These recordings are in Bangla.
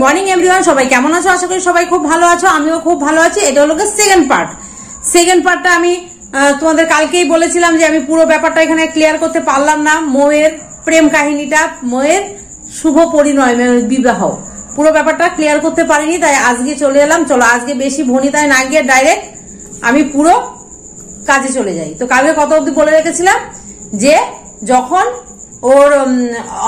মর্নিং এভরিওয়ান, সবাই কেমন আছো? আশা করি সবাই খুব ভালো আছো, আমিও খুব ভালো আছি। এটা হলো সেকেন্ড পার্টটা আমি তোমাদের কালকেই বলেছিলাম যে আমি পুরো ব্যাপারটা এখানে ক্লিয়ার করতে পারলাম না। মৌয়ের প্রেম কাহিনীটা, মৌয়ের শুভ পরিণয়, বিবাহ, পুরো ব্যাপারটা ক্লিয়ার করতে পারিনি, তাই আজকে চলে এলাম। চলো আজকে বেশি ভনিতায় না গিয়ে ডাইরেক্ট আমি পুরো কাজে চলে যাই। তো কালকে কত অবধি বলে রেখেছিলাম যে যখন ওর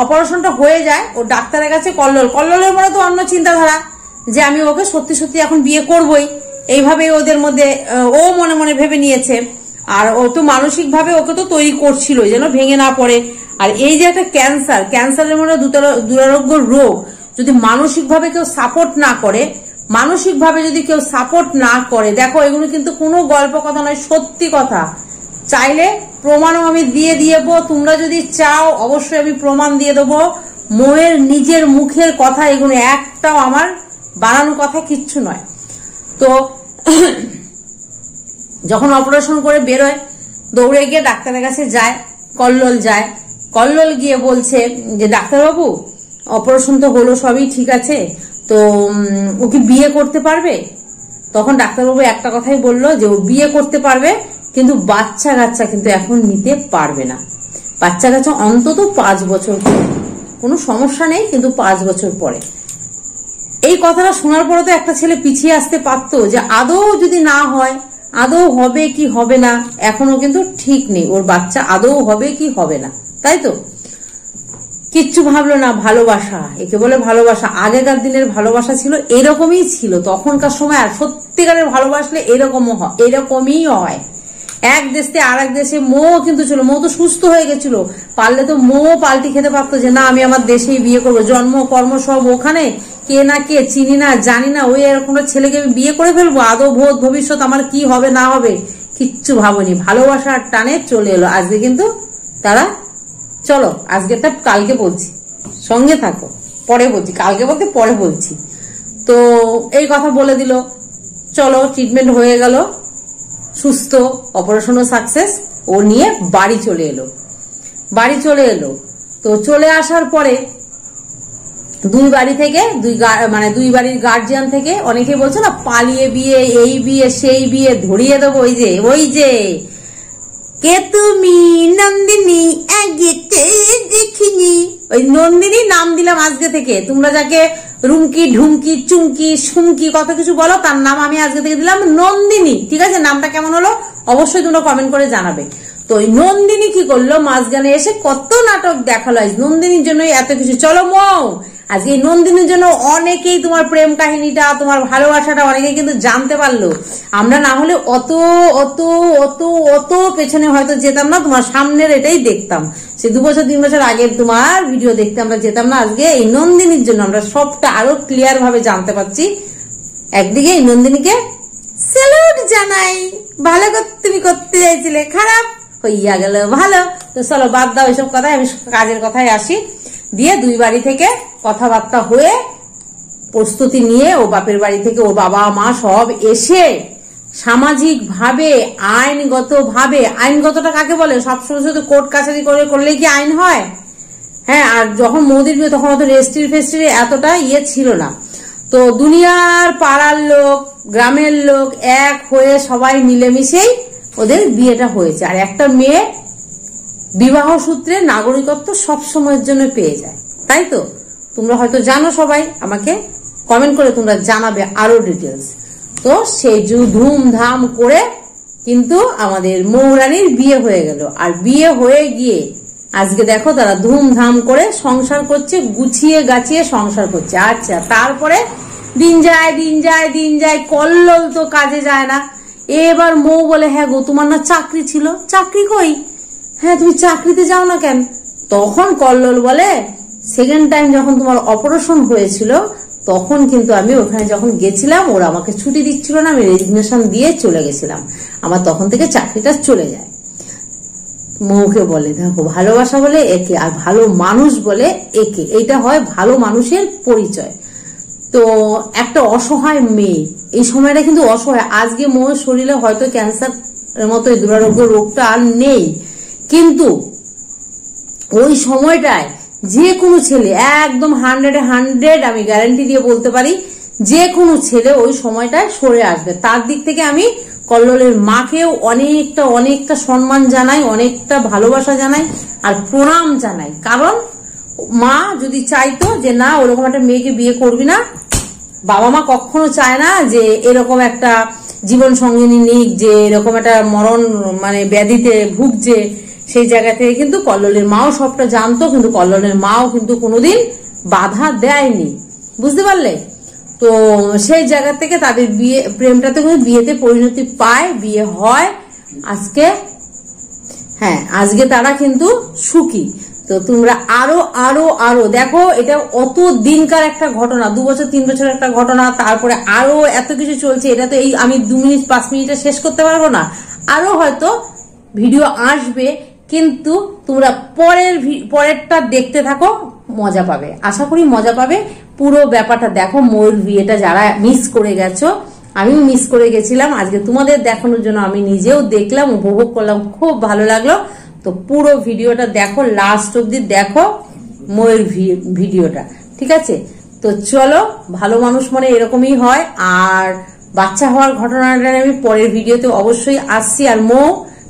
অপারেশনটা হয়ে যায়, ওর ডাক্তারের কাছে কল্লোলের মনে তো অন্য চিন্তাধারা যে আমি ওকে সত্যি সত্যি এখন বিয়ে করবই, এইভাবে ওদের মধ্যে ও মনে মনে ভেবে নিয়েছে। আর ও তো মানসিক ভাবে ওকে তো তৈরি করছিল যেন ভেঙে না পড়ে। আর এই যে একটা ক্যান্সারের মনে দুরারোগ্য রোগ, যদি মানসিক ভাবে কেউ সাপোর্ট না করে, দেখো এগুলো কিন্তু কোনো গল্প কথা নয়, সত্যি কথা। চাইলে প্রমাণও আমি দিয়ে দেবো, তোমরা যদি চাও অবশ্যই আমি প্রমাণ দিয়ে দেবো। মৌয়ের নিজের মুখের কথা, এগুলো একটাও আমার বানানো কথা কিচ্ছু নয়। তো যখন অপারেশন করে বেরোয়, দৌড়ে গিয়ে ডাক্তারের কাছে যায়, কল্লোল গিয়ে বলছে যে ডাক্তারবাবু অপারেশন তো হলো, সবই ঠিক আছে, তো ও কি বিয়ে করতে পারবে? তখন ডাক্তারবাবু একটা কথাই বললো যে ও বিয়ে করতে পারবে, কিন্তু বাচ্চা কাচ্চা কিন্তু এখন নিতে পারবে না। বাচ্চা কাচ্চা অন্তত 5 বছর পরে, কোনো সমস্যা নেই, কিন্তু 5 বছর পরে। এই কথাটা শোনার পরে তো একটা ছেলে পিছিয়ে আসতে পারতো যে আদৌ যদি না হয়, আদৌ হবে কি হবে না, এখনো কিন্তু ঠিক নেই ওর বাচ্চা আদৌ হবে কি হবে না, তাই তো? কিচ্ছু ভাবলো না। ভালোবাসা, একে বলে ভালোবাসা। আগেকার দিনের ভালোবাসা ছিল এরকমই ছিল, তখনকার সময়। আর সত্যিকারের ভালোবাসলে এরকমই হয়। এক দেশ থেকে আর এক দেশে মৌ কিন্তু ছিল, মৌ তো সুস্থ হয়ে গেছিল, পারলে তো মৌ পাল্টি খেতে পারতো যে না আমি আমার দেশেই বিয়ে করবো, জন্ম কর্ম সব ওখানে, কে না কে চিনি না জানি না, ওই এরকম ছেলেকে আমি বিয়ে করে ফেলবো, আদৌ ভবিষ্যৎ আমার কি হবে না হবে কিচ্ছু ভাবনি। ভালোবাসার টানে চলে এলো। আজকে কিন্তু তারা, চলো আজকেরটা কালকে বলছি, সঙ্গে থাকো, পরে বলছি, কালকে বলতে পরে বলছি। তো এই কথা বলে দিল। চলো ট্রিটমেন্ট হয়ে গেল, সুস্থ, অপারেশনও সাকসেস। ও নিয়ে বাড়ি চলে এলো। তো চলে আসার পরে দুই বাড়ির গার্জিয়ান থেকে অনেকে বলছে না পালিয়ে বিয়ে, এই বিয়ে সেই বিয়ে, ধরিয়ে দেবো। ওই যে কে তুমি? নন্দিনী, দেখিনি। ওই নন্দিনী নাম দিলাম আজকে থেকে। তোমরা যাকে রুমকি, ঢুমকি, চুমকি, সুমকি কত কিছু বলো, তার নাম আমি আজকে থেকে দিলাম নন্দিনী। ঠিক আছে? নামটা কেমন হলো অবশ্যই তোমরা কমেন্ট করে জানাবে। তো ওই নন্দিনী কি করলো, মাঝখানে এসে কত নাটক দেখালো। নন্দিনীর জন্যই এত কিছু। চলো মৌ, আজকে এই নন্দিনীর জন্য অনেকেই তোমার প্রেম কাহিনীটা, তোমার ভালোবাসাটা অনেকেই কিন্তু জানতে পারলো। আমরা না হলে অত অত অত অত পেছনে হয়তো যেতাম না, তোমার সামনের এটাই দেখতাম। সে 2 বছর 3 বছর আগের তোমার ভিডিও দেখতে আমরা যেতাম না। আজকে এই নন্দিনীর জন্য আমরা সবটা আরো ক্লিয়ার ভাবে জানতে পারছি। একদিকে এই নন্দিনীকে স্যালুট জানাই, ভালো তুমি করতে চাইছিলে, খারাপ হইয়া গেল ভালো। তো চলো বাদ দাও এইসব কথা, আমি কাজের কথায় আসি। দিয়ে দুই বাড়ি থেকে কথাবার্তা হয়ে প্রস্তুতি নিয়ে ও বাপের বাড়ি থেকে ওর বাবা মা সব এসে সামাজিক ভাবে, আইনগতটা কাকে বলে, সবসময় শুধু কোর্ট কাছারি করলে কি আইন হয়? হ্যাঁ, আর যখন মোদির বিয়ে তখন অত রেস্ট্রি এতটা ছিল না। তো দুনিয়ার পাড়ার লোক, গ্রামের লোক এক হয়ে সবাই মিলেমিশেই ওদের বিয়েটা হয়েছে। আর একটা মেয়ে বিবাহ সূত্রে নাগরিকত্ব সব সময়ের জন্য পেয়ে যায়, তাই তো? তোমরা হয়তো জানো, সবাই আমাকে কমেন্ট করে তোমরা জানাবে আরো ডিটেলস। তো সেই ধুমধাম করে কিন্তু আমাদের মৌরানীর বিয়ে হয়ে গেল। আর বিয়ে হয়ে গিয়ে আজকে দেখো তারা ধুমধাম করে সংসার করছে, গুছিয়ে গাছিয়ে সংসার করছে। আচ্ছা, তারপরে দিন যায়, কল্লোল তো কাজে যায় না। এবার মৌ বলে হ্যাঁ গো, তোমার না চাকরি ছিল, চাকরি কই? হ্যাঁ, তুমি চাকরিতে যাও না কেন? তখন কল্লোল বলে সেকেন্ড টাইম যখন তোমার অপারেশন হয়েছিল তখন কিন্তু আমি ওখানে যখন গেছিলাম, ওরা আমাকে ছুটি দিচ্ছিল না, আমি রেজিগনেশন দিয়ে চলে গেছিলাম, আমার তখন থেকে চাকরিটা চলে যায়। মৌকে বলে দেখো, ভালোবাসা বলে একে, আর ভালো মানুষ বলে একে, এইটা হয় ভালো মানুষের পরিচয়। তো একটা অসহায় মেয়ে, এই সময়টা কিন্তু অসহায়। আজকে মৌর শরীরে হয়তো ক্যান্সার মতো দুরারোগ্য রোগটা আর নেই, কিন্তু ওই সময়টায় যে কোনো ছেলে একদম 100-100 আমি গ্যারান্টি দিয়ে বলতে পারি যে কোনো ছেলে ওই সময়টায় সরে আসবে। তার দিক থেকে আমি কল্লোলের মাকেও অনেকটা অনেকটা সম্মান জানাই, অনেকটা ভালোবাসা জানাই আর প্রণাম জানাই। কারণ মা যদি চাইতো যে না ওরকম একটা মেয়েকে বিয়ে করবি না, বাবা মা কখনো চায় না যে এরকম একটা জীবন সঙ্গিনী নিক, যে এরকম একটা মরণ মানে ব্যাধিতে ভুগছে। সেই জায়গা থেকে কিন্তু কল্লোলের মাও সবটা জানতো, কিন্তু কল্লোলের মাও কিন্তু কোনোদিন বাধা দেয়নি, বুঝতে পারলে? তো সেই জায়গা থেকে তাদের বিয়ে প্রেমটাতে কিন্তু বিয়েতে পরিণতি পায়, বিয়ে হয়। আজকে হ্যাঁ আজকে তারা কিন্তু সুখী। তো তোমরা আরো আরো আরো দেখো, এটা অত দিনকার একটা ঘটনা, 2 বছর 3 বছর একটা ঘটনা, তারপরে আরো এত কিছু চলছে। এটা তো এই আমি 2 মিনিট 5 মিনিটে শেষ করতে পারবো না, আরো হয়তো ভিডিও আসবে। কিন্তু তোমরা পরেরটা দেখতে থাকো, মজা পাবে, আশা করি মজা পাবে। পুরো ব্যাপারটা দেখো, ময়ূর বিয়েটা যারা মিস করে গেছো, আমিও মিস করে গেছিলাম, আজকে তোমাদের দেখানোর জন্য আমি নিজেও দেখলাম, উপভোগ করলাম, খুব ভালো লাগলো। তো পুরো ভিডিওটা দেখো, লাস্ট অব্দি দেখো ময়ূর ভিডিওটা, ঠিক আছে? তো চলো, ভালো মানুষ মানে এরকমই হয়। আর বাচ্চা হওয়ার ঘটনাটা আমি পরের ভিডিওতে অবশ্যই আসছি। আর মৌ,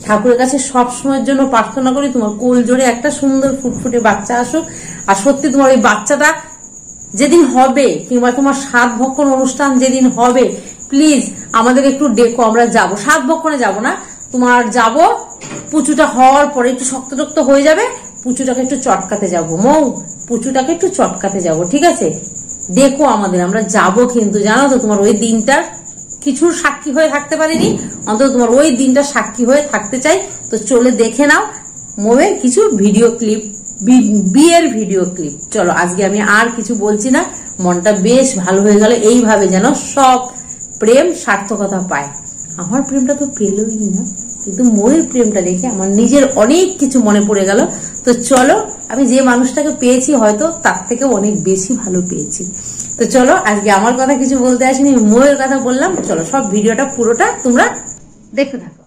ঠাকুরের কাছে সব সময়ের জন্য প্রার্থনা করি তোমার কোল জোরে একটা সুন্দর ফুটফুটে বাচ্চা আসুক। আর সত্যি তোমার ওই বাচ্চাটা যেদিন হবে, কিংবা তোমার 7 ভক্ষণ অনুষ্ঠান যেদিন হবে, প্লিজ আমাদের একটু ডেকো, আমরা যাবো। 7 ভক্ষণে যাব না, তোমার যাব পুচুটা হওয়ার পরে একটু শক্ত হয়ে যাবে, পুচুটাকে একটু চটকাতে যাব। মৌ, পুচুটাকে একটু চটকাতে যাব, ঠিক আছে? দেখো আমাদের, আমরা যাব কিন্তু, জানো তো তোমার ওই দিনটার কিছুর সাক্ষী হয়ে থাকতে পারিনি, অন্তত তোমার ওই দিনটা সাক্ষী হয়ে থাকতে চাই। তো চলে দেখে নাও মৌয়ের কিছু ভিডিও ক্লিপ, বিয়ের ভিডিও ক্লিপ। চলো, আজকে আমি আর কিছু বলছি না, মনটা বেশ ভালো হয়ে গেল। এইভাবে যেন সব প্রেম সার্থকতা পায়। আমার প্রেমটা তো পেলই না, কিন্তু ময়ূর প্রেমটা দেখে আমার নিজের অনেক কিছু মনে পড়ে গেল। তো চলো, আমি যে মানুষটাকে পেয়েছি হয়তো তার থেকে অনেক বেশি ভালো পেয়েছি। তো চলো, আজকে আমার কথা কিছু বলতে আসিনি, ময়ূর কথা বললাম। চলো, সব ভিডিওটা পুরোটা তোমরা দেখতে থাকো।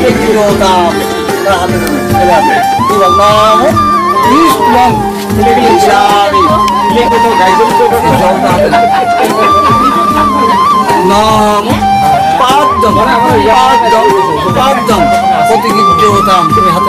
প্রতিজ্ঞতাম তার হাতে ছেলে আছে তুই নাম নিষ্পং ইচ্ছামি লেখো গাইজল তো জলটা হাতে নাম পাঁচজন প্রতিজ্ঞতাম তুমি হাতে